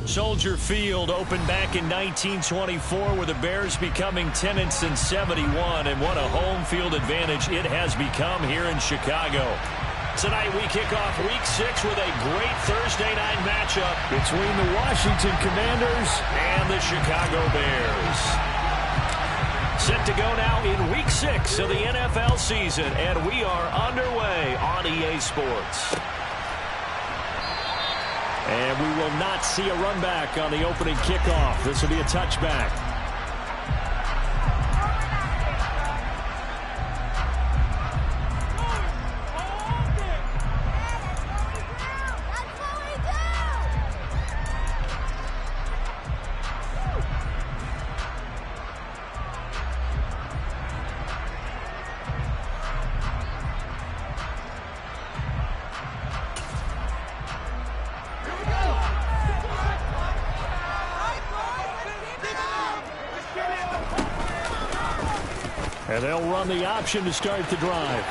Soldier Field opened back in 1924 with the Bears becoming 10-71, and what a home field advantage it has become here in Chicago. Tonight we kick off Week 6 with a great Thursday night matchup between the Washington Commanders and the Chicago Bears. Set to go now in Week 6 of the NFL season, and we are underway on EA Sports. And we will not see a run back on the opening kickoff. This will be a touchback. And they'll run the option to start the drive.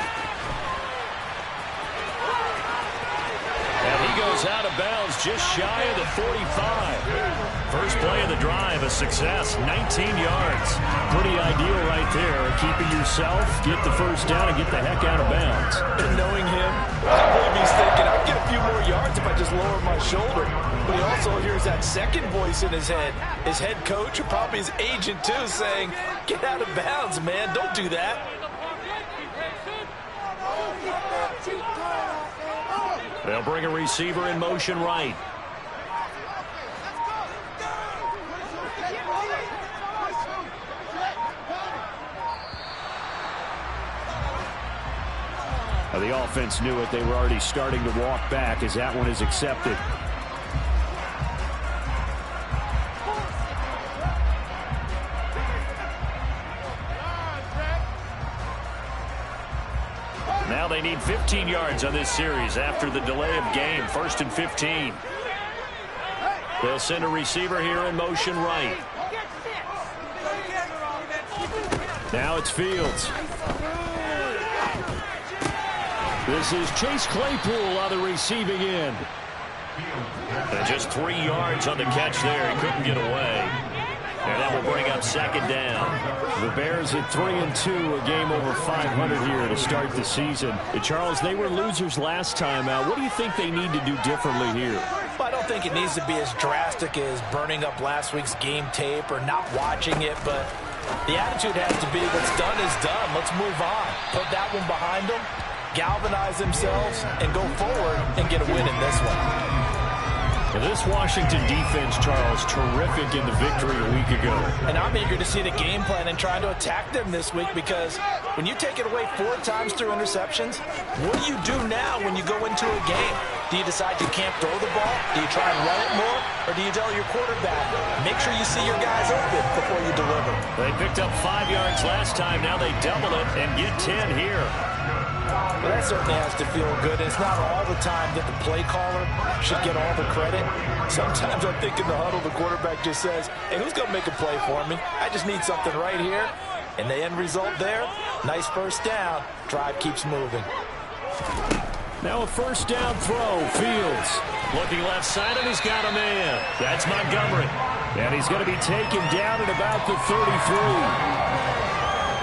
And he goes out of bounds just shy of the 45. First play of the drive, a success, 19 yards. Pretty ideal right there. Keeping yourself, get the first down, and get the heck out of bounds. And knowing him, I believe he's thinking, I'll get a few more yards if I just lower my shoulder. But he also hears that second voice in his head. His head coach, or probably his agent too, saying, get out of bounds, man. Don't do that. They'll bring a receiver in motion right. Now the offense knew it. They were already starting to walk back as that one is accepted. Now they need 15 yards on this series after the delay of game. 1st and 15. They'll send a receiver here in motion right. Now it's Fields. This is Chase Claypool on the receiving end. And just 3 yards on the catch there. He couldn't get away. And that will bring up second down. The Bears at 3-2, a game over 500 here to start the season. And Charles, they were losers last time out. What do you think they need to do differently here? Well, I don't think it needs to be as drastic as burning up last week's game tape or not watching it, but the attitude has to be what's done is done. Let's move on. Put that one behind them, galvanize themselves, and go forward and get a win in this one. This Washington defense, Charles, terrific in the victory a week ago. And I'm eager to see the game plan and trying to attack them this week, because when you take it away 4 times through interceptions, what do you do now when you go into a game? Do you decide you can't throw the ball? Do you try and run it more? Or do you tell your quarterback, make sure you see your guys open before you deliver? They picked up 5 yards last time. Now they double it and get 10 here. Well, that certainly has to feel good. It's not all the time that the play caller should get all the credit. Sometimes I think in the huddle, the quarterback just says, hey, who's going to make a play for me? I just need something right here. And the end result there, nice first down. Drive keeps moving. Now a first down throw. Fields looking left side, and he's got a man. That's Montgomery. And he's going to be taken down at about the 33.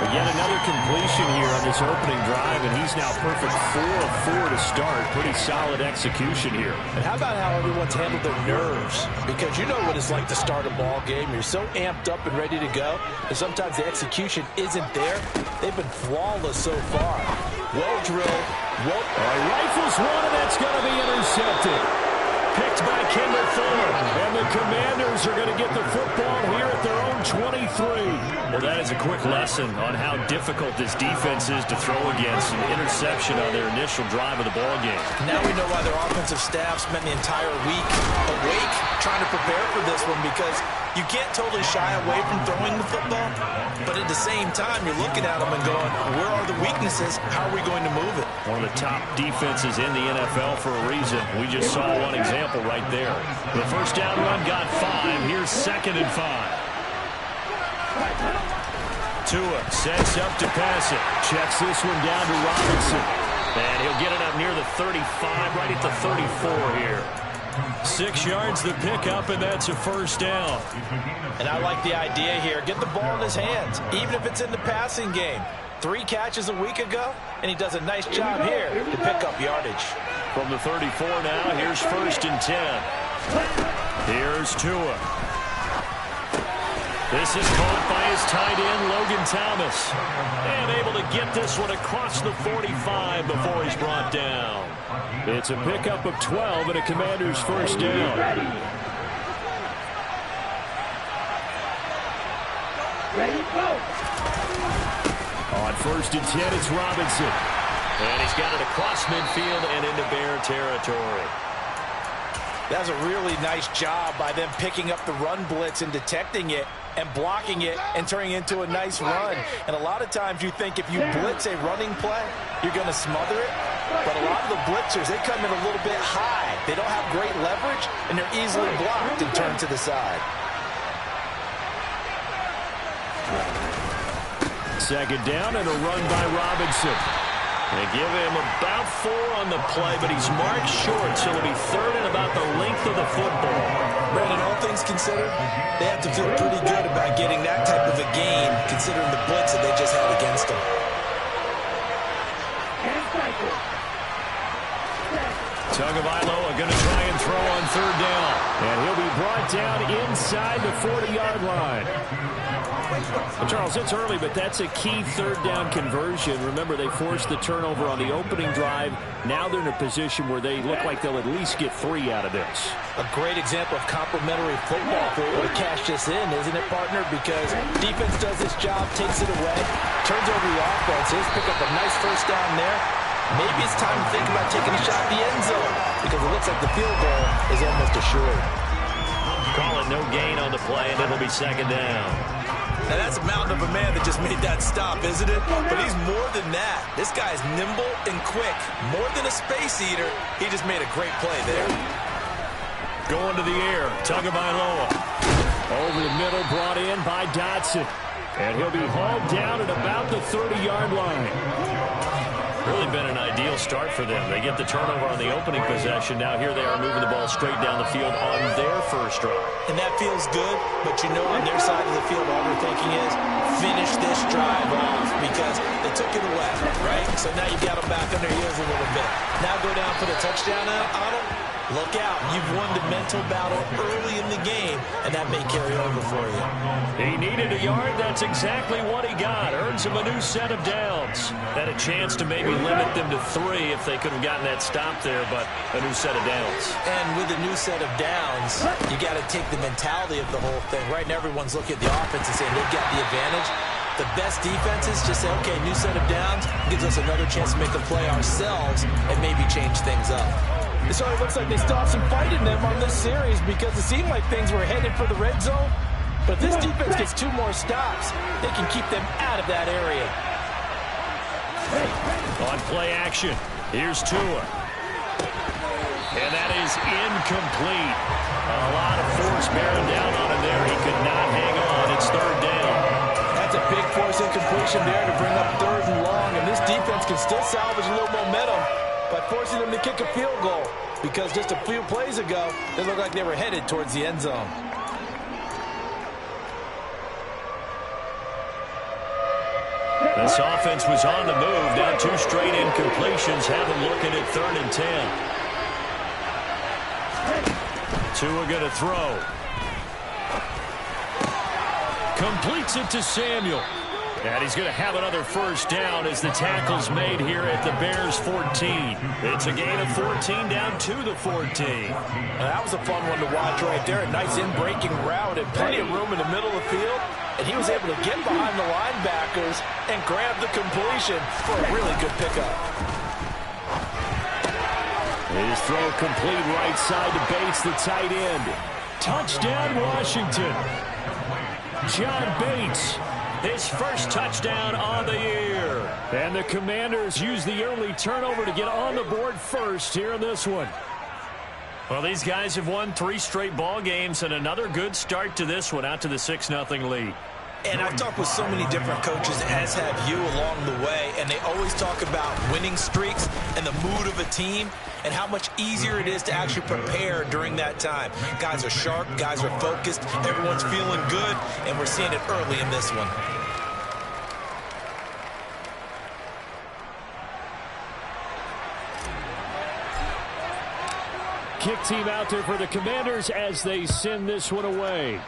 Again, another completion here on this opening drive, and he's now perfect 4 of 4 to start. Pretty solid execution here. And how about how everyone's handled their nerves? Because you know what it's like to start a ball game. You're so amped up and ready to go, and sometimes the execution isn't there. They've been flawless so far. Well drilled. Rifles one, and that's going to be intercepted. Picked by Kendall Fuller. And the Commanders are going to get the football here at their own 23. Well, that is a quick lesson on how difficult this defense is to throw against. An interception on their initial drive of the ball game. Now we know why their offensive staff spent the entire week awake trying to prepare for this one, because you can't totally shy away from throwing the football, but at the same time, you're looking at them and going, where are the weaknesses? How are we going to move it? One of the top defenses in the NFL for a reason. We just saw one example right there. The first down run got 5. Here's 2nd and 5. Tua sets up to pass it. Checks this one down to Robinson. And he'll get it up near the 35, right at the 34 here. 6 yards the pickup, and that's a first down. And I like the idea here. Get the ball in his hands, even if it's in the passing game. 3 catches a week ago, and he does a nice job here to pick up yardage. From the 34 now, here's 1st and 10. Here's Tua. This is caught by his tight end, Logan Thomas. And able to get this one across the 45 before he's brought down. It's a pickup of 12 and a Commander's first down. Ready, go. On 1st and 10, it's Robinson. And he's got it across midfield and into Bear territory. That's a really nice job by them picking up the run blitz and detecting it and blocking it and turning it into a nice run. And a lot of times you think if you blitz a running play, you're going to smother it. But a lot of the blitzers, they come in a little bit high. They don't have great leverage, and they're easily blocked and turned to the side. 2nd down and a run by Robinson. They give him about 4 on the play, but he's marked short, so it'll be 3rd and about the length of the football. Brandon, all things considered, they have to feel pretty good about getting that type of a gain, considering the blitz that they just had against them. Tagovailoa going to try and throw on 3rd down. And he'll be brought down inside the 40-yard line. Well, Charles, it's early, but that's a key 3rd down conversion. Remember, they forced the turnover on the opening drive. Now they're in a position where they look like they'll at least get 3 out of this. A great example of complementary football if they're able to cash this in, isn't it, partner? Because defense does its job, takes it away, turns over the offense. Here's pick up a nice first down there. Maybe it's time to think about taking a shot at the end zone because it looks like the field goal is almost assured. Call it no gain on the play, and it'll be 2nd down. Now that's a mountain of a man that just made that stop, isn't it? But he's more than that. This guy's nimble and quick. More than a space eater, he just made a great play there. Going to the air, Tagovailoa. Over the middle, brought in by Dotson. And he'll be hauled down at about the 30-yard line. Really been an ideal start for them. They get the turnover on the opening possession. Now here they are moving the ball straight down the field on their first drive. And that feels good, but you know on their side of the field all they're thinking is finish this drive off because they took it away, right? So now you've got them back on their heels a little bit. Now go down for the touchdown on them. Look out. You've won the mental battle early in the game, and that may carry over for you. He needed a yard. That's exactly what he got. Earns him a new set of downs. Had a chance to maybe limit them to 3 if they could have gotten that stop there, but a new set of downs. And with a new set of downs, you got to take the mentality of the whole thing. Right now, everyone's looking at the offense and saying they've got the advantage. The best defenses just say, okay, new set of downs gives us another chance to make a play ourselves and maybe change things up. It already looks like they still have some fight in them on this series because it seemed like things were headed for the red zone. But if this defense gets 2 more stops, they can keep them out of that area. On play action, here's Tua. And that is incomplete. A lot of force bearing down on him there. He could not hang on. It's 3rd down. That's a big force incompletion there to bring up 3rd and long. And this defense can still salvage a little momentum by forcing them to kick a field goal because just a few plays ago, they looked like they were headed towards the end zone. This offense was on the move. Now 2 straight incompletions have them looking at 3rd and 10. Tua going to throw. Completes it to Samuel. And he's going to have another first down as the tackle's made here at the Bears 14. It's a gain of 14 down to the 14. That was a fun one to watch right there. A nice in-breaking route and plenty of room in the middle of the field. And he was able to get behind the linebackers and grab the completion for a really good pickup. His throw complete right side to Bates, the tight end. Touchdown, Washington. John Bates, his first touchdown on the year. And the Commanders use the early turnover to get on the board first here in this one. Well, these guys have won 3 straight ball games and another good start to this one out to the 6-0 lead. And I've talked with so many different coaches, as have you, along the way, and they always talk about winning streaks and the mood of a team and how much easier it is to actually prepare during that time. Guys are sharp, guys are focused, everyone's feeling good, and we're seeing it early in this one. Kick team out there for the Commanders as they send this one away.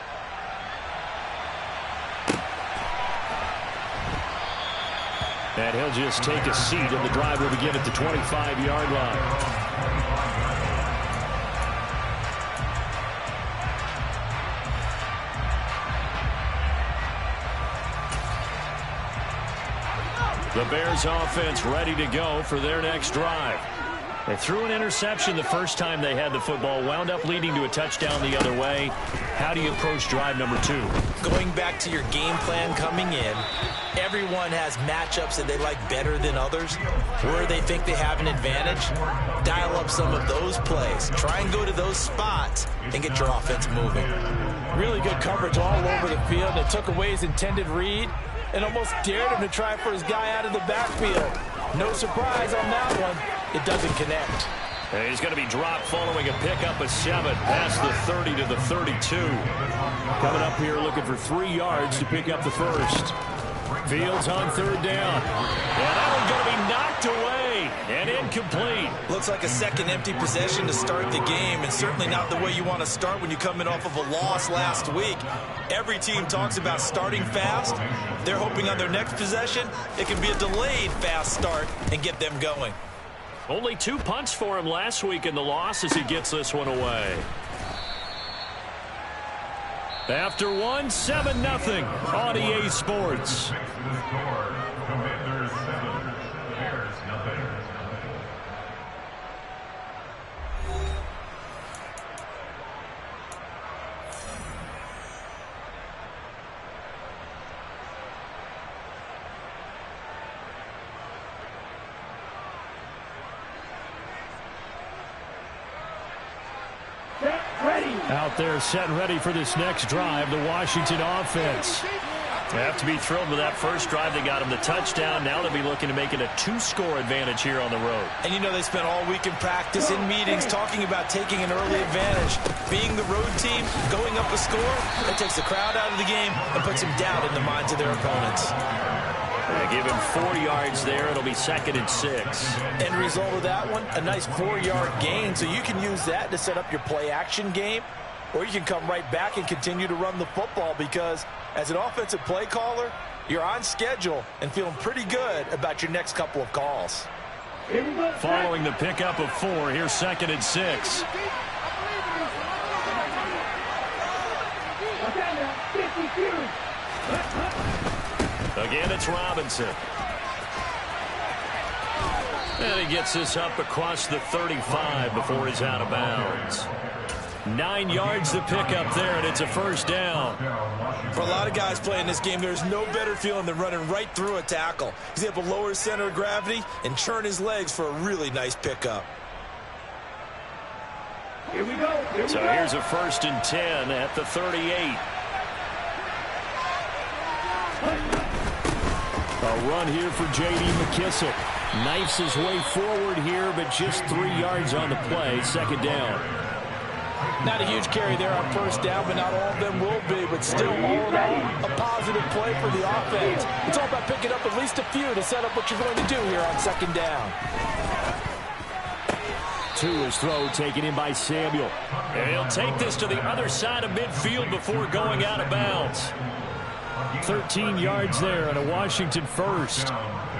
And he'll just take a seat, and the drive will begin at the 25-yard line. The Bears offense ready to go for their next drive. They threw an interception the first time they had the football, wound up leading to a touchdown the other way. How do you approach drive number 2? Going back to your game plan coming in, everyone has matchups that they like better than others. Where they think they have an advantage, dial up some of those plays. Try and go to those spots and get your offense moving. Really good coverage all over the field. They took away his intended read and almost dared him to try for his guy out of the backfield. No surprise on that one. It doesn't connect. And he's going to be dropped following a pickup of 7 past the 30 to the 32. Coming up here looking for 3 yards to pick up the first. Fields on 3rd down. And that one's going to be knocked away and incomplete. Looks like a second empty possession to start the game, and certainly not the way you want to start when you're coming off of a loss last week. Every team talks about starting fast. They're hoping on their next possession it can be a delayed fast start and get them going. Only 2 punts for him last week in the loss as he gets this one away. After 1, 7-0 on EA Sports. Out there set and ready for this next drive, the Washington offense. They have to be thrilled with that first drive. They got him the touchdown. Now they'll be looking to make it a 2-score advantage here on the road. And you know they spent all week in practice, in meetings, talking about taking an early advantage. Being the road team, going up a score, that takes the crowd out of the game and puts some doubt in the minds of their opponents. They give him 4 yards there. It'll be 2nd and 6. End result of that one, a nice 4-yard gain, so you can use that to set up your play-action game, or you can come right back and continue to run the football because as an offensive play caller, you're on schedule and feeling pretty good about your next couple of calls. Following the pickup of 4, here's 2nd and 6. Again, it's Robinson. And he gets this up across the 35 before he's out of bounds. 9 yards to pick up there, and it's a first down. For a lot of guys playing this game, there's no better feeling than running right through a tackle. He's able to lower his center of gravity and churn his legs for a really nice pickup. Here we go. So here's a 1st and 10 at the 38. A run here for J.D. McKissick. Knifes his way forward here, but just 3 yards on the play. 2nd down. Not a huge carry there on 1st down, but not all of them will be. But still, all in all, a positive play for the offense. It's all about picking up at least a few to set up what you're going to do here on 2nd down. To his throw, taken in by Samuel. And he'll take this to the other side of midfield before going out of bounds. 13 yards there and a Washington first.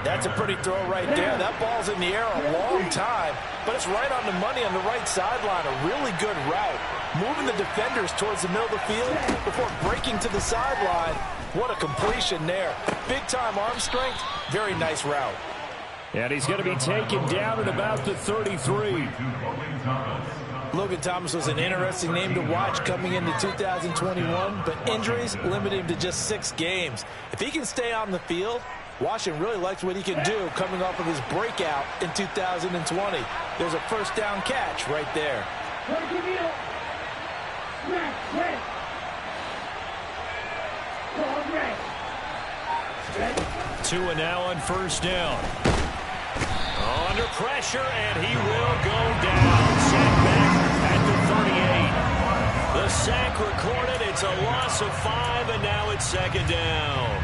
That's a pretty throw right there. That ball's in the air a long time, but it's right on the money on the right sideline. A really good route. Moving the defenders towards the middle of the field before breaking to the sideline. What a completion there. Big-time arm strength. Very nice route. And he's going to be taken down at about the 33. Logan Thomas was an interesting name to watch coming into 2021, but injuries limited him to just 6 games. If he can stay on the field, Washington really likes what he can do coming off of his breakout in 2020. There's a 1st down catch right there. Red. Tua now on first down. Under pressure, and he will go down. Sacked back at the 38. The sack recorded. It's a loss of 5, and now it's second down.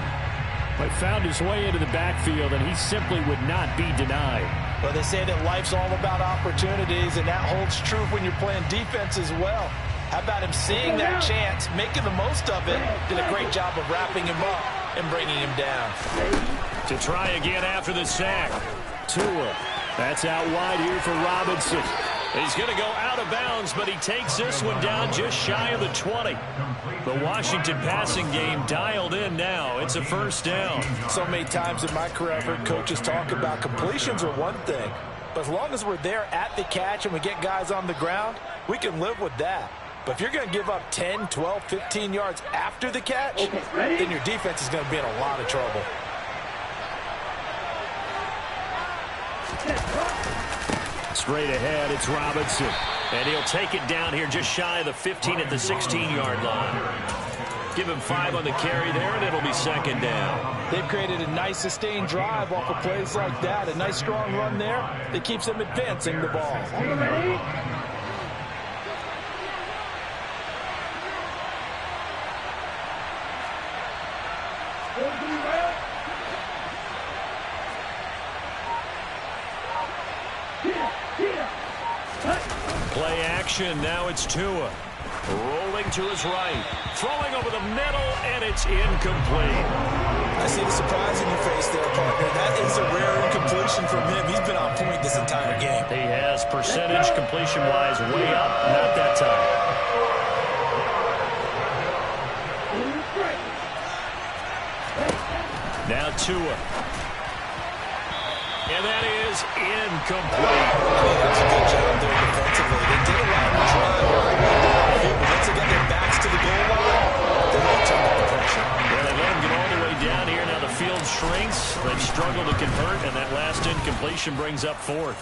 But found his way into the backfield, and he simply would not be denied. Well, they say that life's all about opportunities, and that holds true when you're playing defense as well. How about him seeing that chance, making the most of it, did a great job of wrapping him up and bringing him down. To try again after the sack. Tua. That's out wide here for Robinson. He's going to go out of bounds, but he takes this one down just shy of the 20. The Washington passing game dialed in now. It's a first down. So many times in my career I've heard coaches talk about completions are one thing, but as long as we're there at the catch and we get guys on the ground, we can live with that. But if you're going to give up 10, 12, 15 yards after the catch, then your defense is going to be in a lot of trouble. Straight ahead, it's Robinson. And he'll take it down here just shy of the 15 at the 16-yard line. Give him 5 on the carry there, and it'll be second down. They've created a nice sustained drive off of plays like that. A nice strong run there that keeps them advancing the ball. Play action. Now it's Tua. Rolling to his right. Throwing over the middle, and it's incomplete. I see the surprise in your face there, partner. That is a rare incompletion from him. He's been on point this entire game. He has percentage completion-wise way up. Not that time. Now Tua. And that is incomplete. That's a good job there defensively. They did allow him to drive all the way downfield, but once they got their backs to the goal line, they really turned up the pressure. Yeah, they let him get all the way down here. Now the field shrinks. They've struggled to convert, and that last incompletion brings up 4th.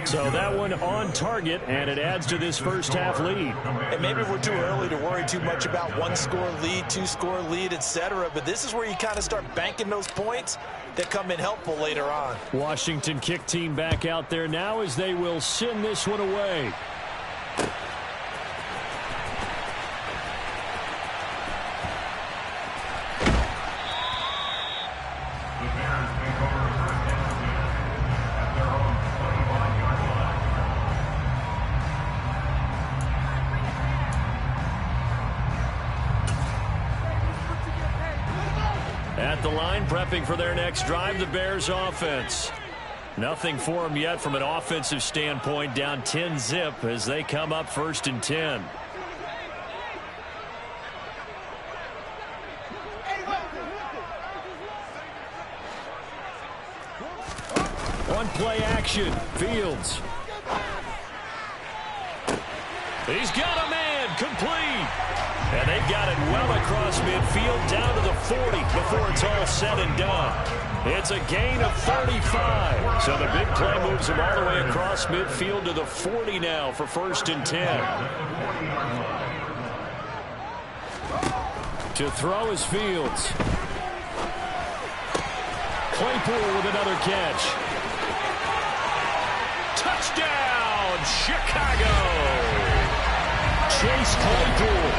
So that one on target, and it adds to this first half lead. And maybe we're too early to worry too much about 1-score lead, 2-score lead, etc. But this is where you kind of start banking those points that come in helpful later on. Washington kick team back out there now as they will send this one away. At the line, prepping for their next drive, the Bears offense. Nothing for them yet from an offensive standpoint, down 10-zip as they come up 1st and 10. On play action, Fields. He's got a man, complete. And they've got it well across midfield, down to the 40 before it's all said and done. It's a gain of 35. So the big play moves him all the way across midfield to the 40 now for 1st and 10. To throw is Fields. Claypool with another catch. Touchdown, Chicago! Chase Claypool,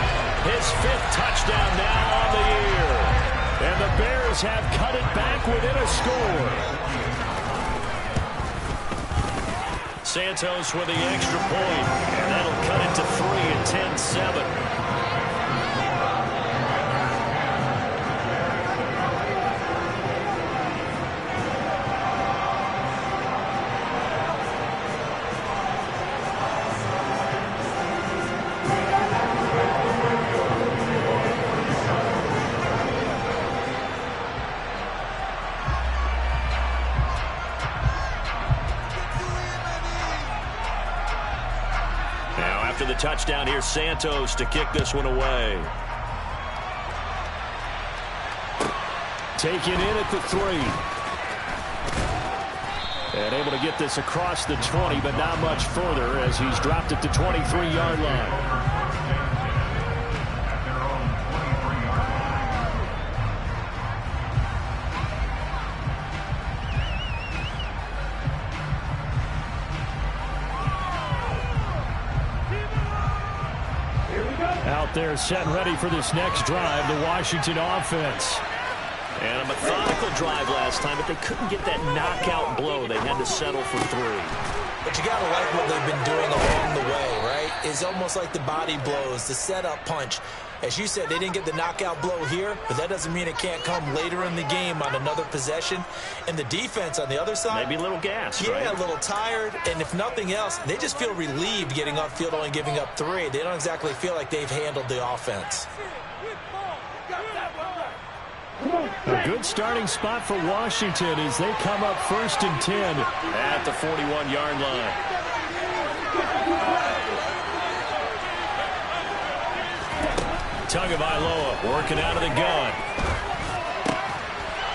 his 5th touchdown now on the year. And the Bears have cut it back within a score. Santos with the extra point, and that'll cut it to 3 at 10-7. The touchdown here, Santos to kick this one away. Taken in at the 3. And able to get this across the 20, but not much further as he's dropped it to 23-yard line. Out there setting ready for this next drive, the Washington offense. And a methodical drive last time, but they couldn't get that knockout blow. They had to settle for 3. But you got to like what they've been doing along the way, right? It's almost like the body blows, the setup punch. As you said, they didn't get the knockout blow here, but that doesn't mean it can't come later in the game on another possession. And the defense on the other side, maybe a little gassed, yeah, right? A little tired. And if nothing else, they just feel relieved getting upfield, only giving up 3. They don't exactly feel like they've handled the offense. A good starting spot for Washington as they come up 1st and 10 at the 41-yard line. Tagovailoa working out of the gun.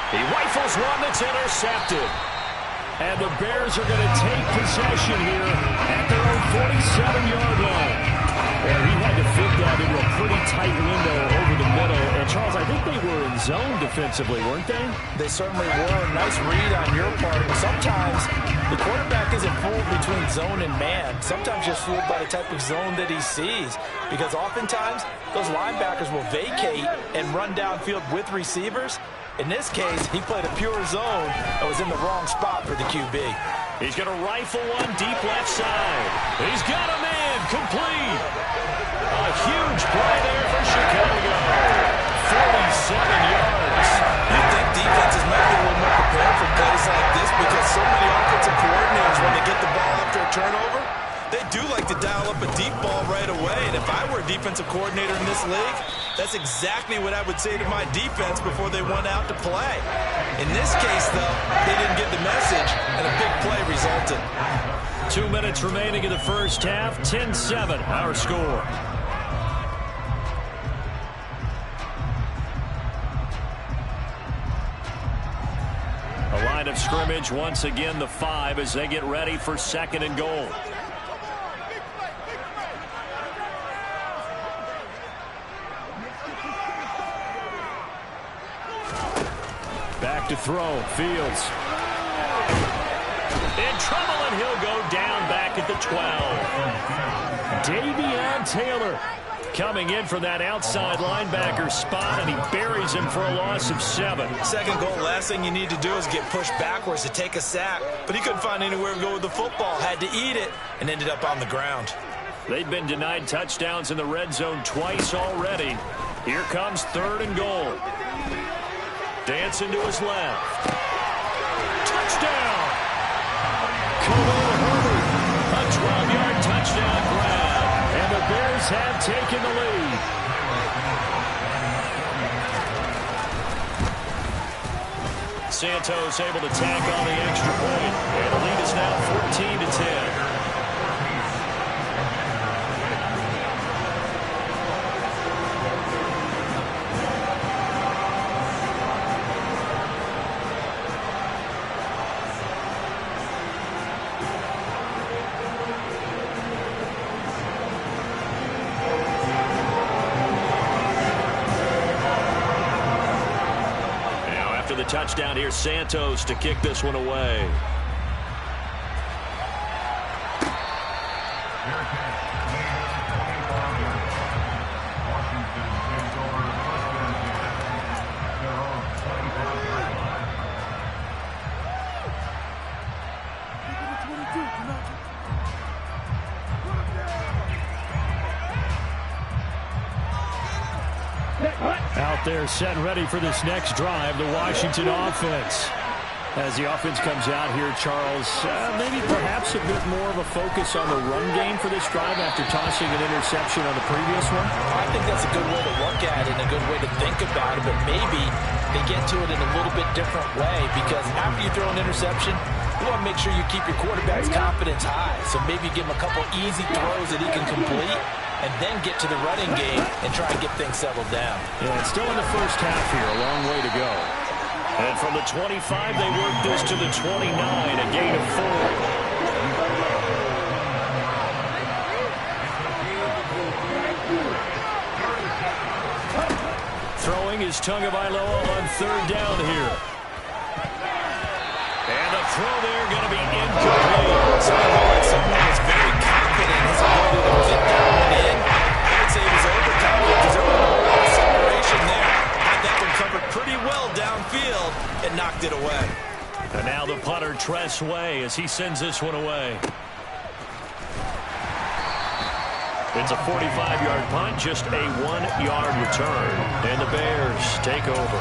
He rifles one that's intercepted. And the Bears are going to take possession here at their own 47-yard line. Well, he had to fit that into a pretty tight window over the middle. And, Charles, I think they were in zone defensively, weren't they? They certainly were. Nice read on your part. Sometimes the quarterback isn't fooled between zone and man. Sometimes you're fooled by the type of zone that he sees. Because oftentimes, those linebackers will vacate and run downfield with receivers. In this case, he played a pure zone that was in the wrong spot for the QB. He's going to rifle one deep left side. He's got a man complete. A huge play there for Chicago. 47 yards. You think defenses might be a little more prepared for plays like this because so many offensive coordinators, when they get the ball after a turnover, they do like to dial up a deep ball right away. And if I were a defensive coordinator in this league, that's exactly what I would say to my defense before they went out to play. In this case, though, they didn't get the message, and a big play resulted. 2 minutes remaining in the first half. 10-7, our score. A line of scrimmage once again, the 5, as they get ready for 2nd and goal. Back to throw. Fields. In trouble, and he'll go down back at the 12. Davion Taylor coming in from that outside linebacker spot, and he buries him for a loss of 7. 2nd goal, last thing you need to do is get pushed backwards to take a sack. But he couldn't find anywhere to go with the football, had to eat it, and ended up on the ground. They've been denied touchdowns in the red zone twice already. Here comes 3rd and goal. Dancing to his left. Touchdown! Khalil Herbert, a 12-yard touchdown grab. And the Bears have taken the lead. Santos able to tack on the extra point. And the lead is now 14-10. Touchdown here, Santos to kick this one away. Out there set ready for this next drive, the Washington offense. As the offense comes out here, Charles, maybe perhaps a bit more of a focus on the run game for this drive after tossing an interception on the previous one? I think that's a good way to look at it and a good way to think about it, but maybe they get to it in a little bit different way because after you throw an interception, you want to make sure you keep your quarterback's confidence high. So maybe give him a couple easy throws that he can complete and then get to the running game and try and get things settled down. Yeah, it's still in the first half here. A long way to go. And from the 25, they work this to the 29, a gain of 4. Throwing is Tagovailoa on 3rd down here. And the throw there going to be incomplete. Someone is very confident in his ability to fit that one in. I would say he was overconfident kicked it away. And now the punter, Tress Way, as he sends this one away. It's a 45-yard punt, just a 1-yard return. And the Bears take over.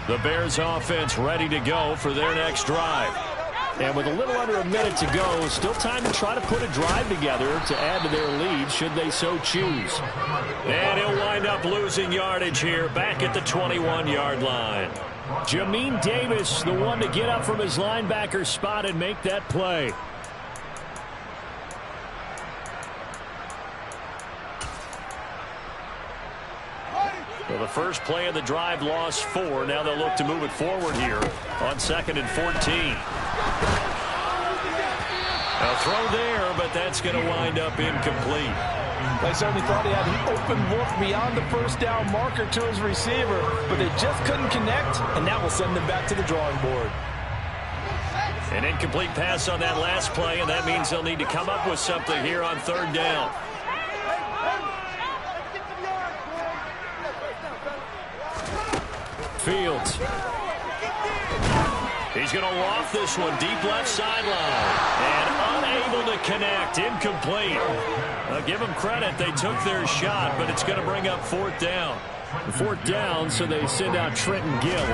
The Bears offense ready to go for their next drive. And with a little under a minute to go, still time to try to put a drive together to add to their lead should they so choose. And he'll wind up losing yardage here back at the 21-yard line. Jamin Davis, the one to get up from his linebacker spot and make that play. So the first play of the drive lost 4. Now they'll look to move it forward here on 2nd and 14. A throw there, but that's going to wind up incomplete. They certainly thought he had an open look beyond the first down marker to his receiver, but they just couldn't connect, and that will send them back to the drawing board. An incomplete pass on that last play, and that means they'll need to come up with something here on 3rd down. Fields. He's going to loft this one deep left sideline. And unable to connect. Incomplete. Give them credit. They took their shot, but it's going to bring up 4th down. 4th down, so they send out Trenton Gill.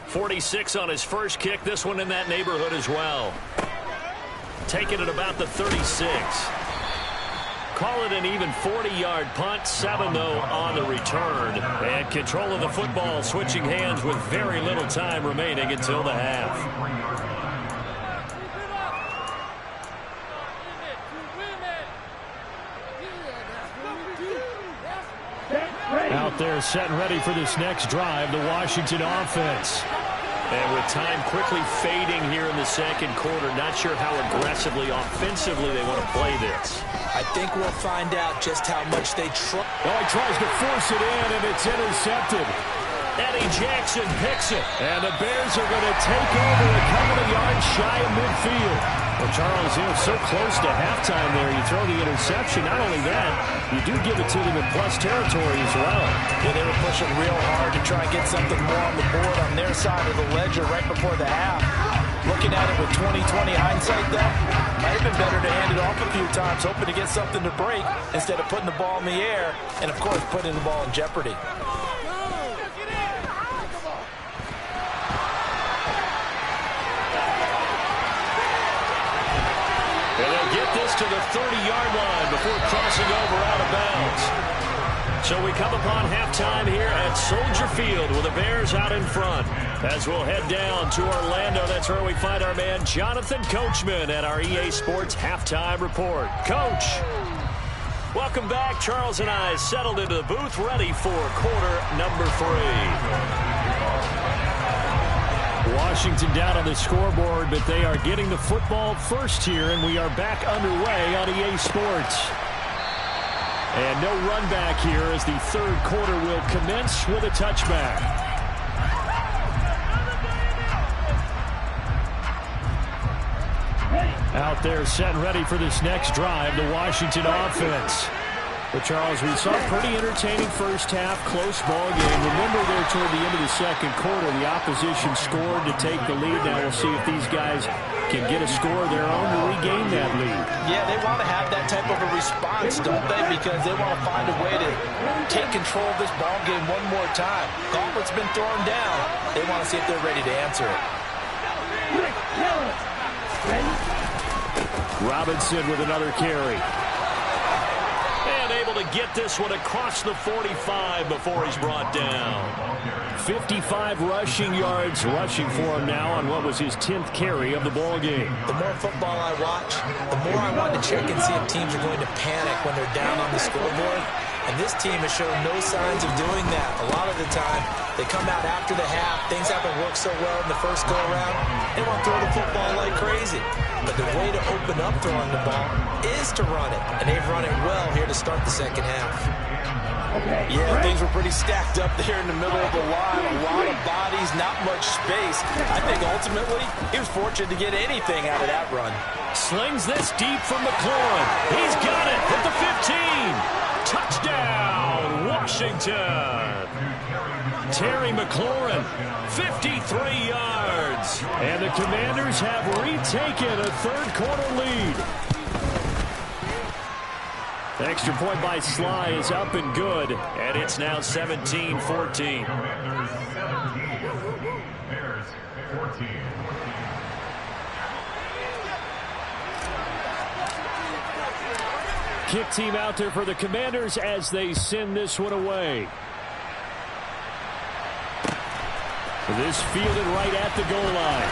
46 on his first kick. This one in that neighborhood as well. Taking it about the 36. Call it an even 40-yard punt. 7, though, on the return. And control of the football switching hands with very little time remaining until the half. Out there set and ready for this next drive, the Washington offense. And with time quickly fading here in the 2nd quarter, not sure how aggressively, offensively they want to play this. I think we'll find out just how much they try. Oh, he tries to force it in, and it's intercepted. Eddie Jackson picks it. And the Bears are going to take over a couple of yards shy of midfield. Well, Charles, so close to halftime there. You throw the interception. Not only that, you do give it to them in plus territory as well. Yeah, they were pushing real hard to try and get something more on the board on their side of the ledger right before the half. Looking at it with 20/20 hindsight, though, might have been better to hand it off a few times, hoping to get something to break instead of putting the ball in the air and, of course, putting the ball in jeopardy. And they'll get this to the 30-yard line before crossing over out of bounds. So we come upon halftime here at Soldier Field with the Bears out in front. As we'll head down to Orlando, that's where we find our man Jonathan Coachman at our EA Sports Halftime Report. Coach, welcome back. Charles and I settled into the booth, ready for quarter number 3. Washington down on the scoreboard, but they are getting the football first here, and we are back underway on EA Sports. And no run back here as the 3rd quarter will commence with a touchback. Out there set and ready for this next drive, the Washington offense. But, Charles, we saw a pretty entertaining first half, close ball game. Remember there toward the end of the 2nd quarter, the opposition scored to take the lead. Now we'll see if these guys can get a score of their own to regain that lead. Yeah, they want to have that type of a response, don't they? Because they want to find a way to take control of this ball game one more time. Gauntlet's been thrown down. They want to see if they're ready to answer it. Robinson with another carry. And able to get this one across the 45 before he's brought down. 55 rushing yards rushing for him now on what was his 10th carry of the ball game. The more football I watch, the more I want to check and see if teams are going to panic when they're down on the scoreboard. And this team has shown no signs of doing that. A lot of the time, they come out after the half. Things haven't worked so well in the first go-around. They want to throw the football like crazy. But the way to open up throwing the ball is to run it. And they've run it well here to start the 2nd half. Yeah, things were pretty stacked up there in the middle of the line. A lot of bodies, not much space. I think ultimately he was fortunate to get anything out of that run. Slings this deep from McLaurin. He's got it at the 15. Touchdown, Washington. Terry McLaurin, 53 yards. And the Commanders have retaken a third-quarter lead. The extra point by Sly is up and good, and it's now 17-14. Kick team out there for the Commanders as they send this one away. This fielded right at the goal line.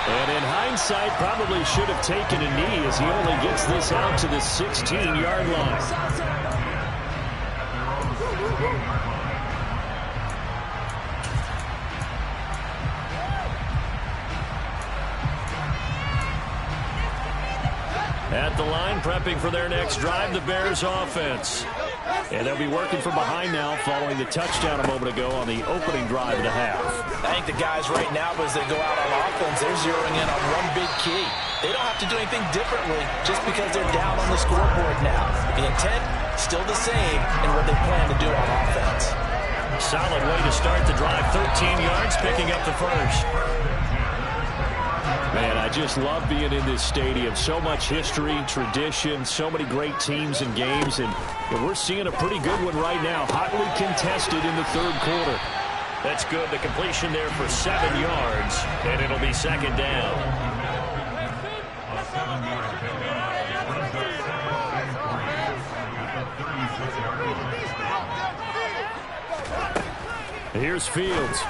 And in hindsight, probably should have taken a knee as he only gets this out to the 16-yard line. At the line, prepping for their next drive, the Bears offense. And they'll be working from behind now following the touchdown a moment ago on the opening drive of the half. I think the guys right now, as they go out on offense, they're zeroing in on one big key. They don't have to do anything differently just because they're down on the scoreboard now. The intent, still the same in what they plan to do on offense. Solid way to start the drive. 13 yards, picking up the first. Man, I just love being in this stadium. So much history, tradition, so many great teams and games, and we're seeing a pretty good one right now. Hotly contested in the third quarter. That's good. The completion there for 7 yards, and it'll be second down. Here's Fields.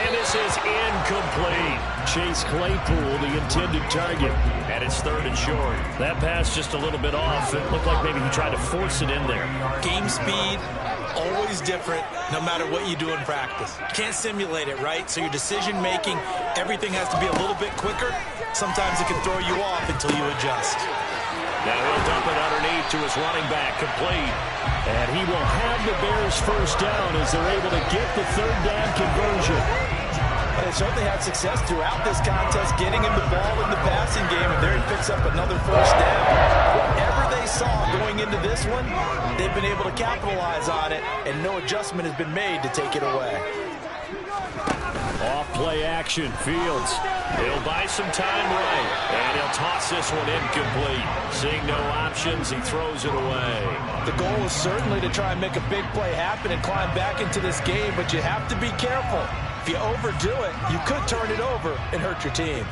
And this is incomplete. Chase Claypool, the intended target. And it's third and short. That pass just a little bit off. It looked like maybe he tried to force it in there. Game speed, always different, no matter what you do in practice. You can't simulate it, right? So your decision-making, everything has to be a little bit quicker. Sometimes it can throw you off until you adjust. Now he'll dump it underneath to his running back, complete. And he will have the Bears first down as they're able to get the third down conversion. But they certainly had success throughout this contest, getting him the ball in the passing game, and there he picks up another first down. Whatever they saw going into this one, they've been able to capitalize on it, and no adjustment has been made to take it away. Off play action, Fields. He'll buy some time right, and he'll toss this one incomplete. Seeing no options, he throws it away. The goal is certainly to try and make a big play happen and climb back into this game, but you have to be careful. If you overdo it, you could turn it over and hurt your team.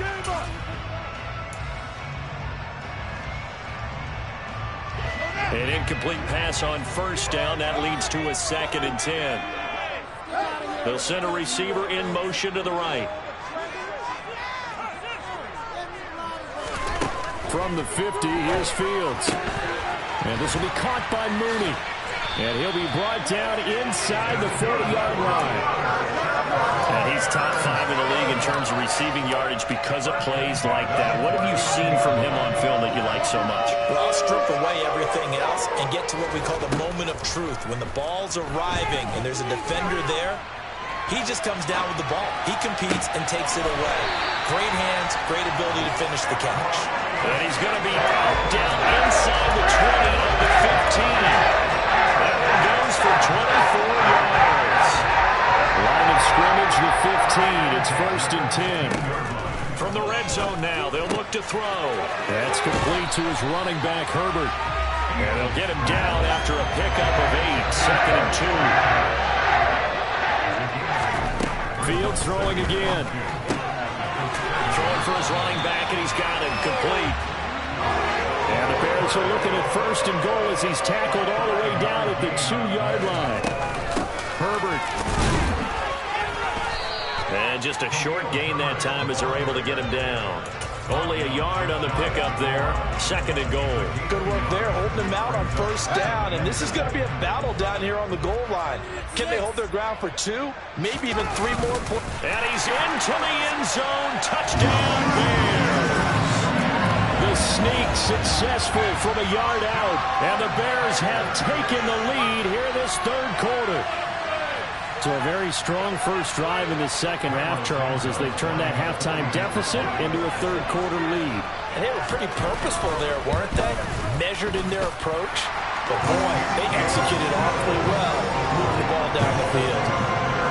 An incomplete pass on first down. That leads to a 2nd and 10. They'll send a receiver in motion to the right. From the 50, here's Fields. And this will be caught by Mooney. And he'll be brought down inside the 40-yard line. And he's top 5 in the league in terms of receiving yardage because of plays like that. What have you seen from him on film that you like so much? Well, I'll strip away everything else and get to what we call the moment of truth. When the ball's arriving and there's a defender there, he just comes down with the ball. He competes and takes it away. Great hands, great ability to finish the catch. And he's going to be out down inside the 20 of the 15. That one goes for 24 yards. Line of scrimmage, the 15. It's 1st and 10. From the red zone now, they'll look to throw. That's complete to his running back, Herbert. And they'll get him down after a pickup of 8. 2nd and 2. Fields throwing again. Throwing for his running back, and he's got him complete. And the Bears are looking at 1st and goal as he's tackled all the way down at the 2-yard line. Herbert. And just a short gain that time as they're able to get him down. Only a yard on the pickup there. 2nd and goal. Good work there, holding him out on 1st down. And this is going to be a battle down here on the goal line. Can they hold their ground for 2? Maybe even 3 more points. And he's into the end zone. Touchdown, Bears. The sneak Successful from a yard out. And the Bears have taken the lead here in this third quarter. So a very strong first drive in the second half, Charles, as they've turned that halftime deficit into a third quarter lead. And they were pretty purposeful there, weren't they? Measured in their approach. But boy, they executed awfully well, moving the ball down the field.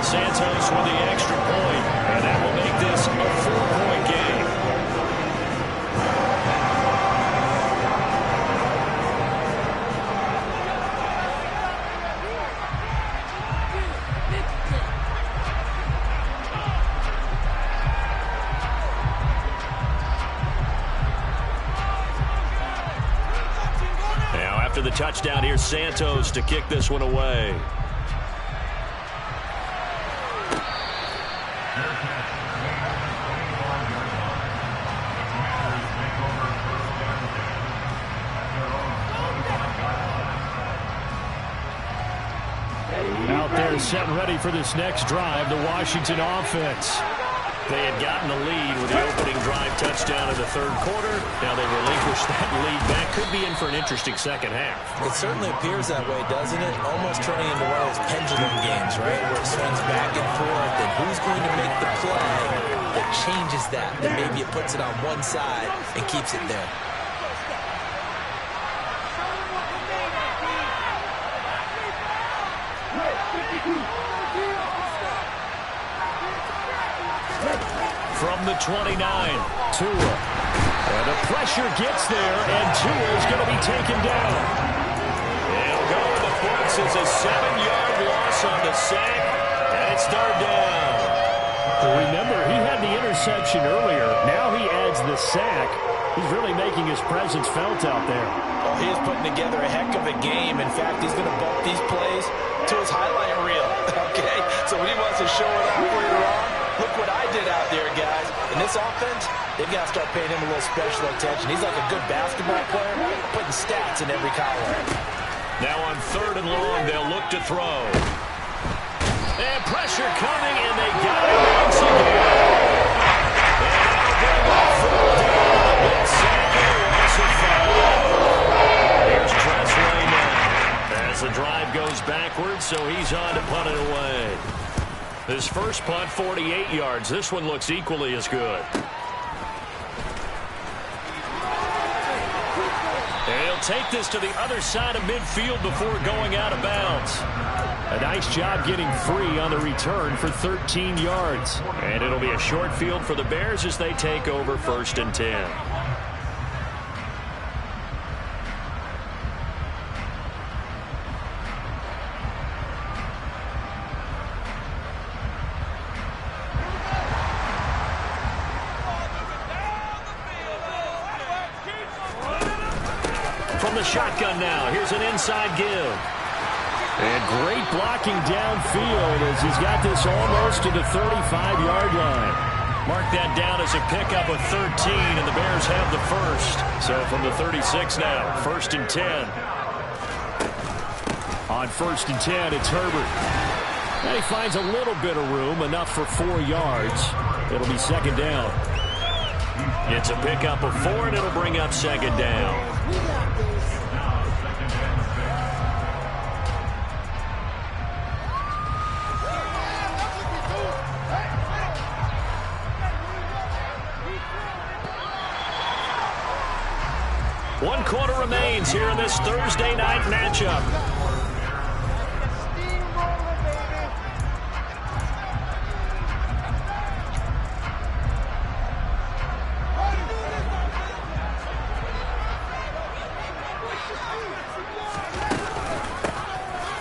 Santos with the extra point, and that will make this a 4-point game. Now after the touchdown, here's Santos to kick this one away. Out there set and ready for this next drive, the Washington offense. They had gotten the lead with the opening drive touchdown in the third quarter. Now they relinquished that lead back. Could be in for an interesting second half. It certainly appears that way, doesn't it? Almost turning into one of those pendulum games, right? Where it swings back and forth, and who's going to make the play that changes that maybe it puts it on one side and keeps it there. From the 29, Tua. And the pressure gets there, and Tua is going to be taken down. He'll go to the books as a 7-yard loss on the sack, and it's third down. Remember, he had the interception earlier. Now he adds the sack. He's really making his presence felt out there. Well, he is putting together a heck of a game. In fact, he's going to bump these plays to his highlight reel. Okay? So when he wants to show it off later on, look what I did out there, guys. In this offense, they've got to start paying him a little special attention. He's like a good basketball player, putting stats in every column. Now on third and long, they'll look to throw. And pressure coming, and they got it once again. And they'll bring up third down. It's second, loss of 5. Here's Tresley now. As the drive goes backwards, so he's on to punt it away. His first punt, 48 yards. This one looks equally as good. And he'll take this to the other side of midfield before going out of bounds. A nice job getting free on the return for 13 yards. And it'll be a short field for the Bears as they take over 1st and 10. From the shotgun now, here's an inside give. And great blocking downfield as he's got this almost to the 35-yard line. Mark that down as a pickup of 13, and the Bears have the first. So from the 36 now, 1st and 10. On 1st and 10, it's Herbert. And he finds a little bit of room, enough for 4 yards. It'll be second down. It's a pickup of 4, and it'll bring up second down. One quarter remains here in this Thursday night matchup.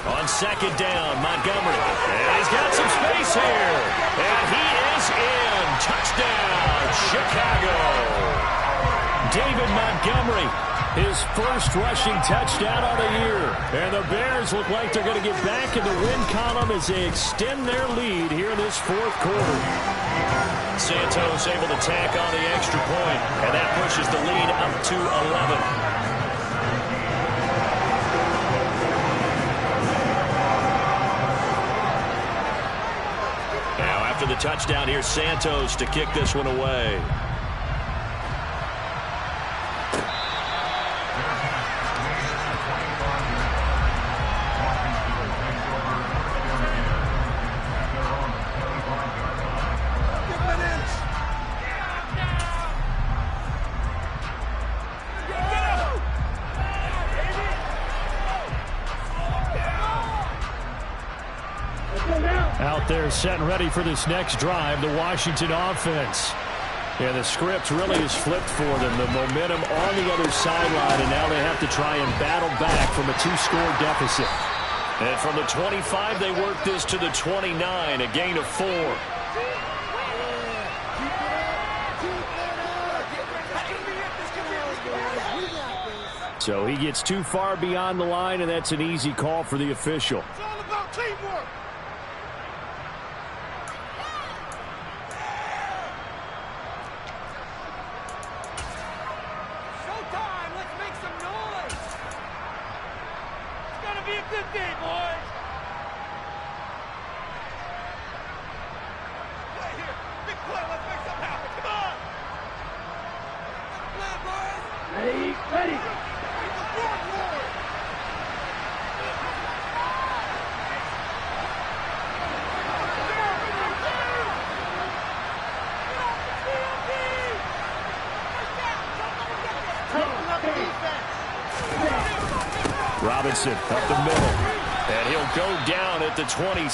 On second down, Montgomery. And he's got some space here. And he is in. Touchdown, Chicago. David Montgomery, his first rushing touchdown of the year. And the Bears look like they're going to get back in the win column as they extend their lead here in this fourth quarter. Santos able to tack on the extra point, and that pushes the lead up to 11. Now after the touchdown, here's Santos to kick this one away. They're set and ready for this next drive, the Washington offense. Yeah, the script really is flipped for them. The momentum on the other sideline, and now they have to try and battle back from a 2-score deficit. And from the 25, they work this to the 29, a gain of 4. So he gets too far beyond the line, and that's an easy call for the official. It's all about teamwork. Showtime. Let's make some noise. It's gonna be a good day, boys. Play here. Big play. Let's make something happen. Come on. Play, boys. Ready, ready. Robinson up the middle. And he'll go down at the 26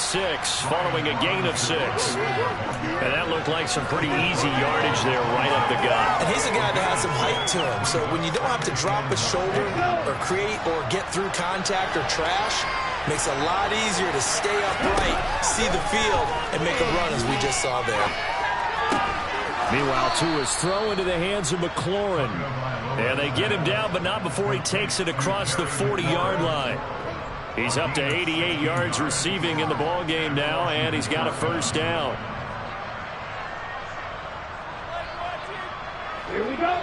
following a gain of 6. And that looked like some pretty easy yardage there right up the gut. And he's a guy that has some height to him. So when you don't have to drop a shoulder or create or get through contact or trash, makes it a lot easier to stay upright, see the field, and make a run as we just saw there. Meanwhile, Tua's throw into the hands of McLaurin. And they get him down, but not before he takes it across the 40-yard line. He's up to 88 yards receiving in the ballgame now, and he's got a first down. Here we go.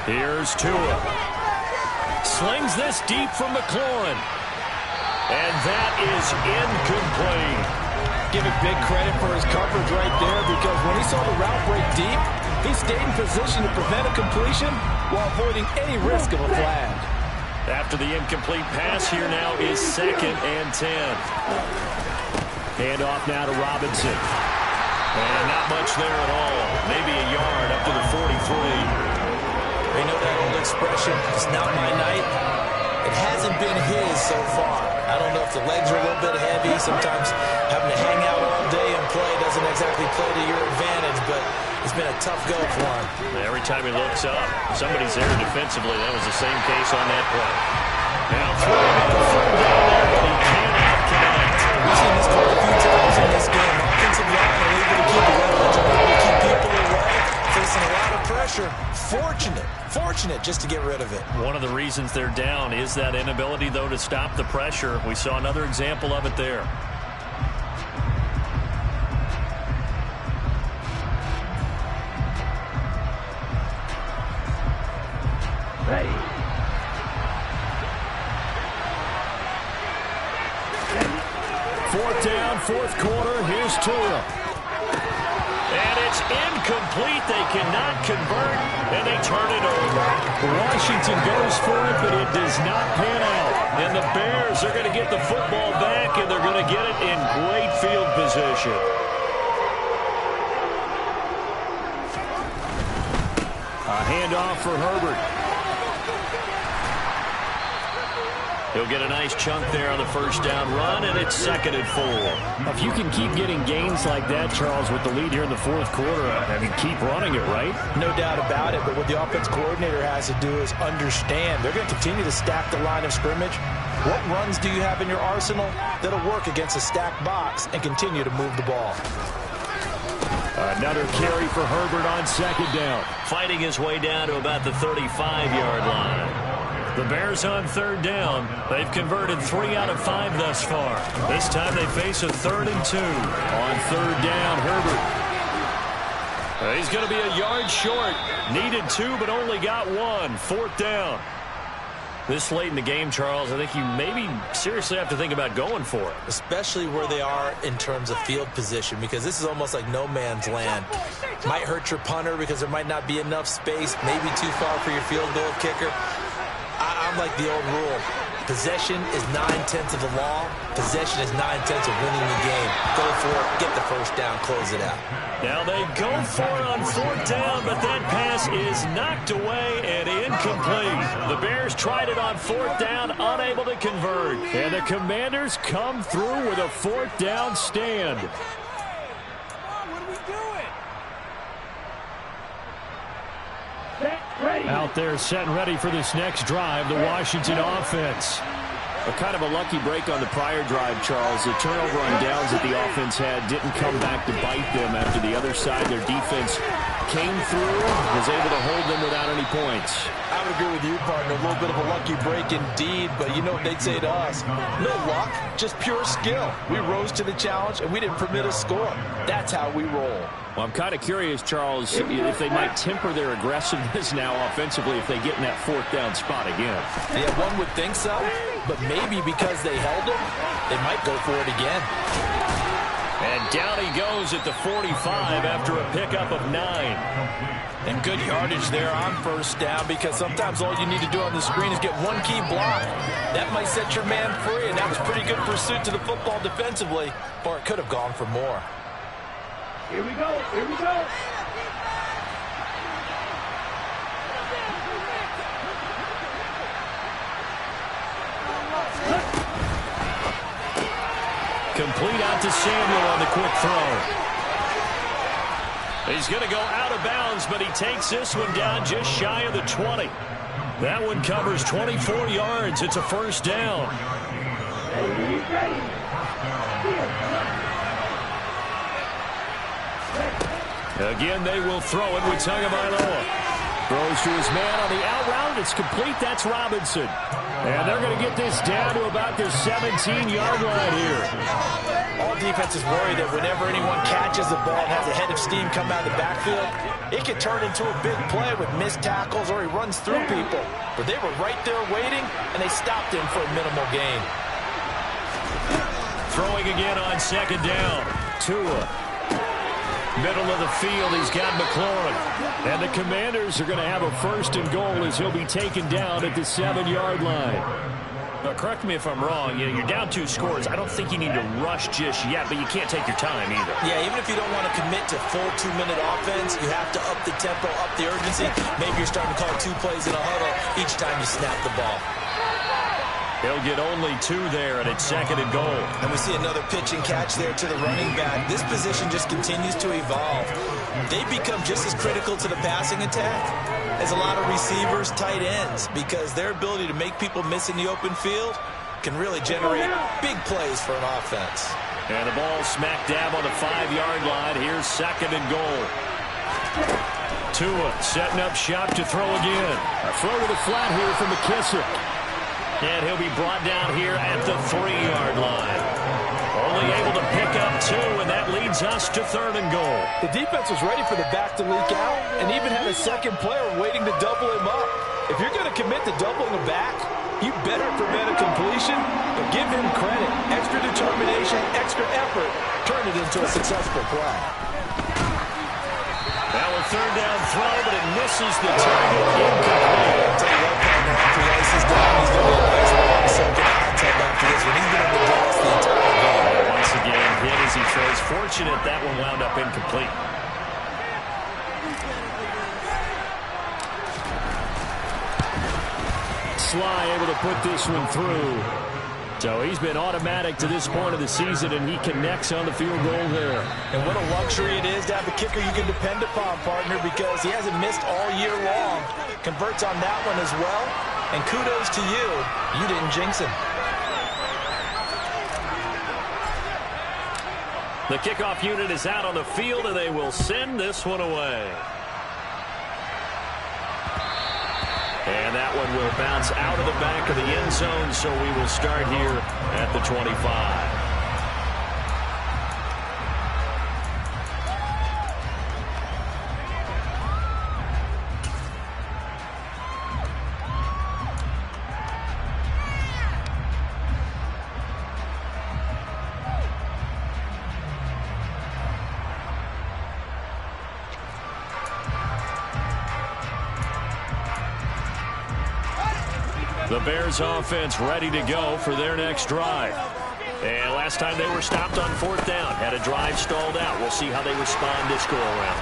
Here's Tua. Slings this deep from McLaurin. And that is incomplete. Give him big credit for his coverage right there, because when he saw the route break deep, he stayed in position to prevent a completion while avoiding any risk of a flag. After the incomplete pass, here now is 2nd and 10. Hand off now to Robinson. And not much there at all. Maybe a yard up to the 43. They know that old expression, it's not my night. It hasn't been his so far. I don't know if the legs are a little bit heavy. Sometimes having to hang out all day and play doesn't exactly play to your advantage, but it's been a tough go for him. Every time he looks up, somebody's there defensively. That was the same case on that play. Now throwing it down there, but he cannot connect. We've seen this call a few times in this game. Offensive line are able to keep the leverage, are able to keep people away, facing a lot of pressure. Fortunate just to get rid of it. One of the reasons they're down is that inability, though, to stop the pressure. We saw another example of it there. Ready. Fourth down, fourth quarter. Here's Tua. And it's incomplete. They cannot convert, and they turn it over. Washington goes for it, but it does not pan out. And the Bears are going to get the football back, and they're going to get it in great field position. A handoff for Herbert. He'll get a nice chunk there on the first down run, and it's 2nd and 4. If you can keep getting gains like that, Charles, with the lead here in the fourth quarter, I mean, keep running it, right? No doubt about it, but what the offense coordinator has to do is understand. They're going to continue to stack the line of scrimmage. What runs do you have in your arsenal that'll work against a stacked box and continue to move the ball? Another carry for Herbert on 2nd down. Fighting his way down to about the 35-yard line. The Bears on 3rd down. They've converted 3 out of 5 thus far. This time they face a 3rd and 2. On 3rd down, Herbert. He's going to be a yard short. Needed 2, but only got 1. 4th down. This late in the game, Charles, I think you maybe seriously have to think about going for it. Especially where they are in terms of field position, because this is almost like no man's land. Might hurt your punter because there might not be enough space, maybe too far for your field goal kicker. I'm like the old rule. Possession is 9/10 of the law. Possession is 9/10 of winning the game. Go for it, get the first down, close it out. Now they go for it on 4th down, but that pass is knocked away and incomplete. The Bears tried it on 4th down, unable to convert. And the Commanders come through with a 4th down stand. Out there set and ready for this next drive, the Washington offense. A kind of a lucky break on the prior drive, Charles. The turnover on downs that the offense had didn't come back to bite them after the other side. Their defense came through, was able to hold them without any points. I would agree with you, partner. A little bit of a lucky break indeed, but you know what they'd say to us? No luck, just pure skill. We rose to the challenge, and we didn't permit a score. That's how we roll. Well, I'm kind of curious, Charles, if they might temper their aggressiveness now offensively if they get in that 4th down spot again. Yeah, one would think so, but maybe because they held him, they might go for it again. And down he goes at the 45 after a pickup of 9. And good yardage there on 1st down, because sometimes all you need to do on the screen is get one key block. That might set your man free, and that was pretty good pursuit to the football defensively, or it could have gone for more. Here we go. Here we go. Complete out to Samuel on the quick throw. He's going to go out of bounds, but he takes this one down just shy of the 20. That one covers 24 yards. It's a 1st down. Again, they will throw it with Tagovailoa. Throws to his man on the out route. It's complete. That's Robinson. And they're going to get this down to about the 17-yard line here. All defenses worry that whenever anyone catches the ball and has a head of steam come out of the backfield, it could turn into a big play with missed tackles or he runs through people. But they were right there waiting, and they stopped him for a minimal gain. Throwing again on 2nd down. Tua. Middle of the field, he's got McLaurin. And the Commanders are going to have a 1st and goal as he'll be taken down at the 7-yard line. Correct me if I'm wrong. You're down 2 scores. I don't think you need to rush just yet, but you can't take your time either. Yeah, even if you don't want to commit to full 2-minute offense, you have to up the tempo, up the urgency. Maybe you're starting to call 2 plays in a huddle each time you snap the ball. He'll get only 2 there, and it's 2nd and goal. And we see another pitch and catch there to the running back. This position just continues to evolve. They become just as critical to the passing attack as a lot of receivers, tight ends, because their ability to make people miss in the open field can really generate big plays for an offense. And the ball smack dab on the 5-yard line. Here's 2nd and goal. Tua setting up shop to throw again. A throw to the flat here from McKissick. And he'll be brought down here at the 3-yard line. Only able to pick up 2, and that leads us to 3rd and goal. The defense was ready for the back to leak out and even had a second player waiting to double him up. If you're going to commit to doubling the back, you better prevent a completion, but give him credit. Extra determination, extra effort, turn it into a successful play. Now a 3rd down throw, but it misses the target. Incomplete. I'll tell you what, partner, after he ices down, he's going to be a nice long second hot tub after this one. He's going to be the entire game. Once again, hit as he throws. Fortunate that one wound up incomplete. Sly able to put this one through. So he's been automatic to this point of the season, and he connects on the field goal there. And what a luxury it is to have a kicker you can depend upon, partner, because he hasn't missed all year long. Converts on that one as well. And kudos to you. You didn't jinx him. The kickoff unit is out on the field, and they will send this one away. And that one will bounce out of the back of the end zone, so we will start here at the 25. The Bears offense ready to go for their next drive. And last time they were stopped on 4th down, had a drive stalled out. We'll see how they respond this go-around.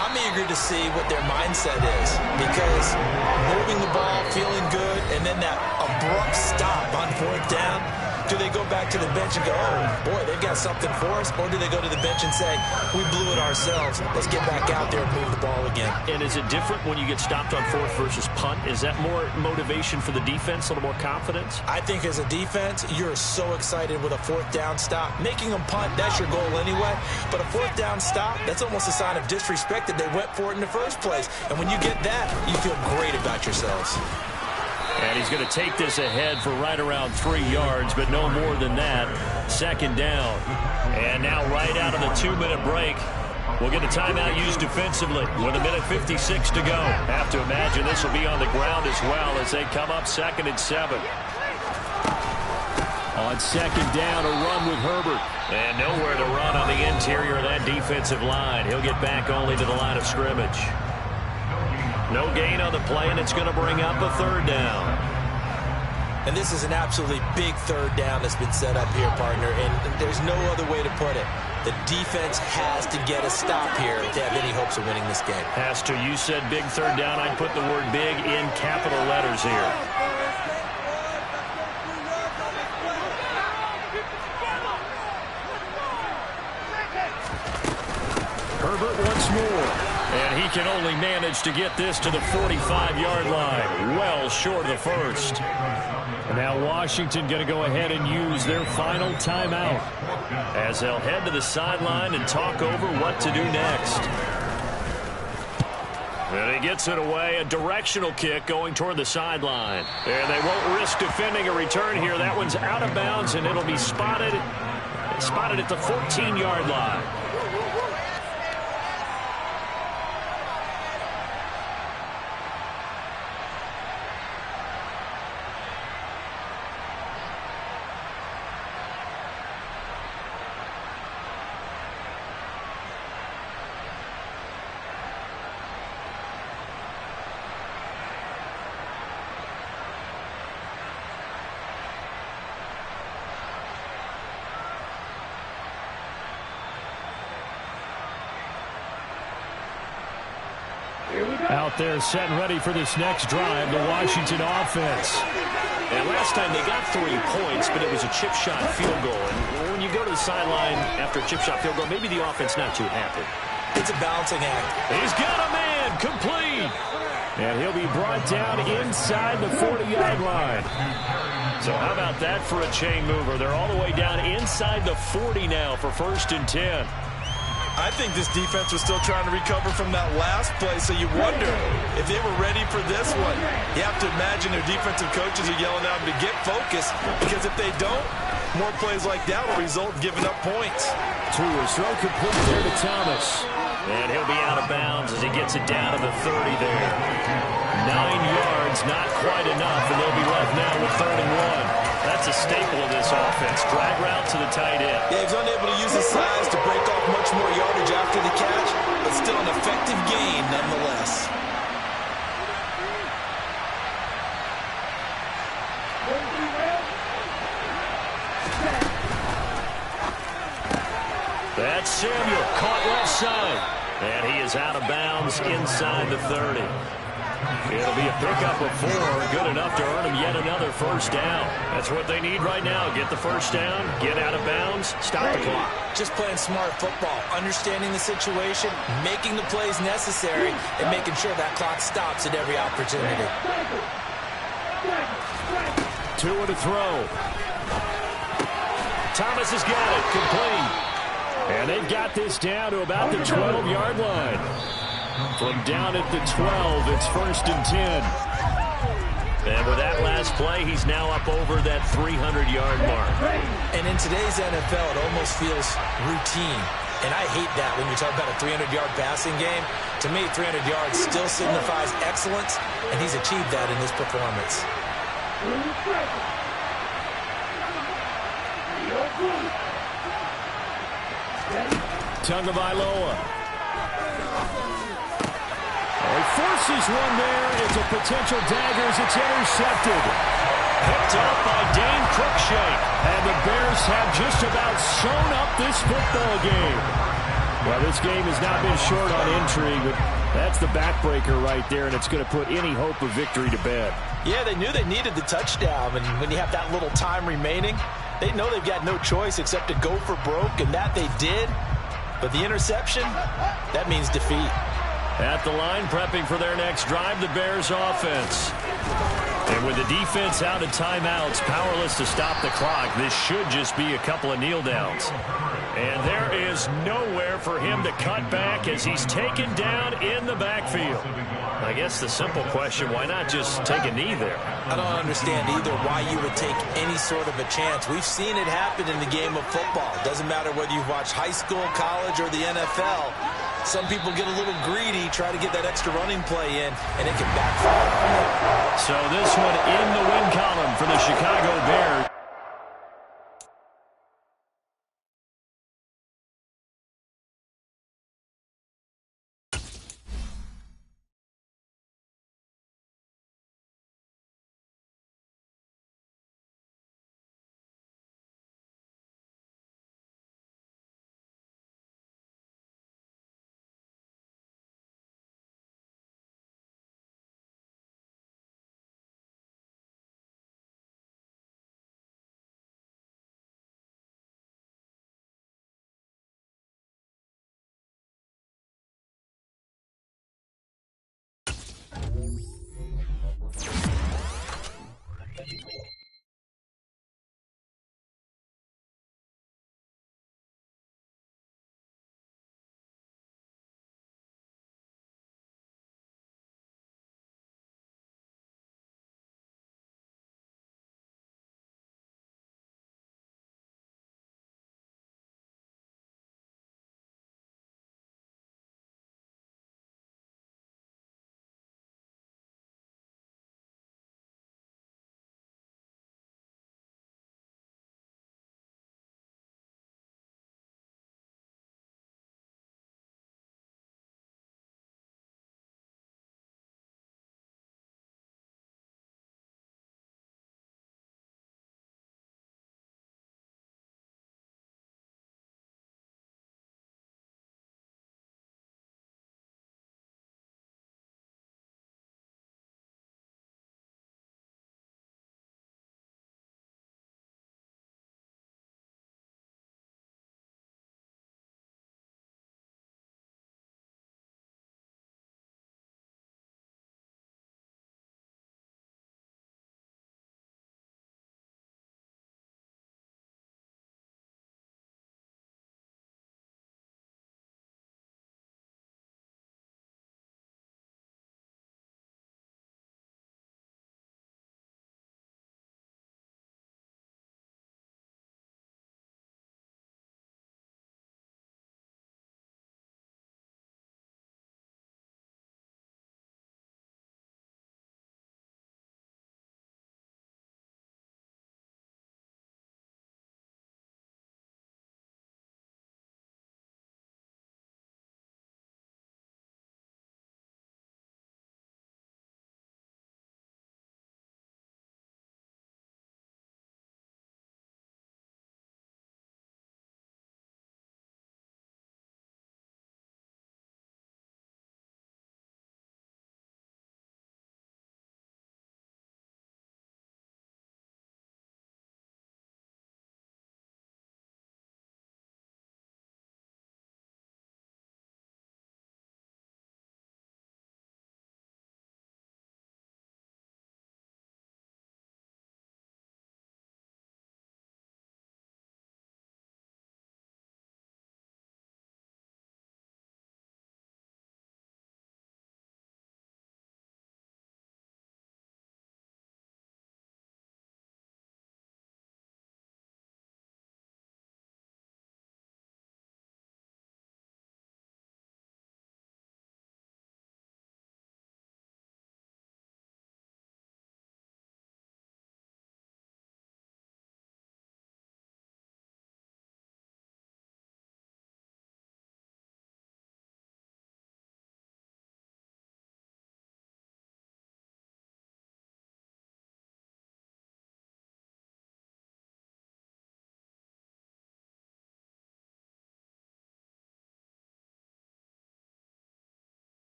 I'm eager to see what their mindset is, because moving the ball, feeling good, and then that abrupt stop on 4th down, do they go back to the bench and go, oh, boy, they've got something for us? Or do they go to the bench and say, we blew it ourselves, let's get back out there and move the ball again? And is it different when you get stopped on 4th versus punt? Is that more motivation for the defense, a little more confidence? I think as a defense, you're so excited with a 4th down stop. Making them punt, that's your goal anyway. But a 4th down stop, that's almost a sign of disrespect that they went for it in the first place. And when you get that, you feel great about yourselves. And he's going to take this ahead for right around 3 yards, but no more than that. 2nd down. And now right out of the 2-minute break, we'll get a timeout used defensively with 1:56 to go. Have to imagine this will be on the ground as well as they come up 2nd and 7. On 2nd down, a run with Herbert. And nowhere to run on the interior of that defensive line. He'll get back only to the line of scrimmage. No gain on the play, and it's going to bring up a 3rd down. And this is an absolutely big 3rd down that's been set up here, partner, and there's no other way to put it. The defense has to get a stop here to have any hopes of winning this game. Has to. You said big 3rd down. I'd put the word big in capital letters here. Herbert once more. And he can only manage to get this to the 45-yard line. Well short of the first. And now Washington going to go ahead and use their final timeout, as they'll head to the sideline and talk over what to do next. And he gets it away. A directional kick going toward the sideline. And they won't risk defending a return here. That one's out of bounds, and it'll be spotted at the 14-yard line. Out there set and ready for this next drive, the Washington offense. And last time they got 3 points, but it was a chip shot field goal. And when you go to the sideline after a chip shot field goal, maybe the offense not too happy. It's a balancing act. He's got a man, complete. And he'll be brought down inside the 40-yard line. So how about that for a chain mover? They're all the way down inside the 40 now for 1st and 10. I think this defense was still trying to recover from that last play, so you wonder if they were ready for this one. You have to imagine their defensive coaches are yelling at them to get focused, because if they don't, more plays like that will result in giving up points. To his throw complete there to Thomas. And he'll be out of bounds as he gets it down to the 30 there. 9 yards, not quite enough, and they'll be left now with 3rd and 1. That's a staple of this offense. Drag route to the tight end. Yeah, he's unable to use his size to break off much more yardage after the catch, but still an effective gain nonetheless. That's Samuel, caught left side. And he is out of bounds inside the 30. It'll be a pickup of 4, good enough to earn him yet another 1st down. That's what they need right now. Get the 1st down, get out of bounds, stop the clock. Just playing smart football, understanding the situation, making the plays necessary, and making sure that clock stops at every opportunity. 2 to throw. Thomas has got it, complete. And they've got this down to about the 12-yard line. From down at the 12, it's 1st and 10. And with that last play, he's now up over that 300-yard mark. And in today's NFL, it almost feels routine. And I hate that when you talk about a 300-yard passing game. To me, 300 yards still signifies excellence, and he's achieved that in this performance. Tagovailoa. He forces one there. It's a potential dagger as it's intercepted. Picked up by Dane Cruikshank. And the Bears have just about sewn up this football game. Well, this game has not been short on intrigue, but that's the backbreaker right there, and it's going to put any hope of victory to bed. Yeah, they knew they needed the touchdown, and when you have that little time remaining, they know they've got no choice except to go for broke, and that they did. But the interception, that means defeat. At the line, prepping for their next drive, the Bears offense. And with the defense out of timeouts, powerless to stop the clock, this should just be a couple of kneel downs. And there is nowhere for him to cut back as he's taken down in the backfield. I guess the simple question, why not just take a knee there? I don't understand either why you would take any sort of a chance. We've seen it happen in the game of football. It doesn't matter whether you've watched high school, college, or the NFL. Some people get a little greedy, try to get that extra running play in, and it can backfire. So this one in the win column for the Chicago Bears.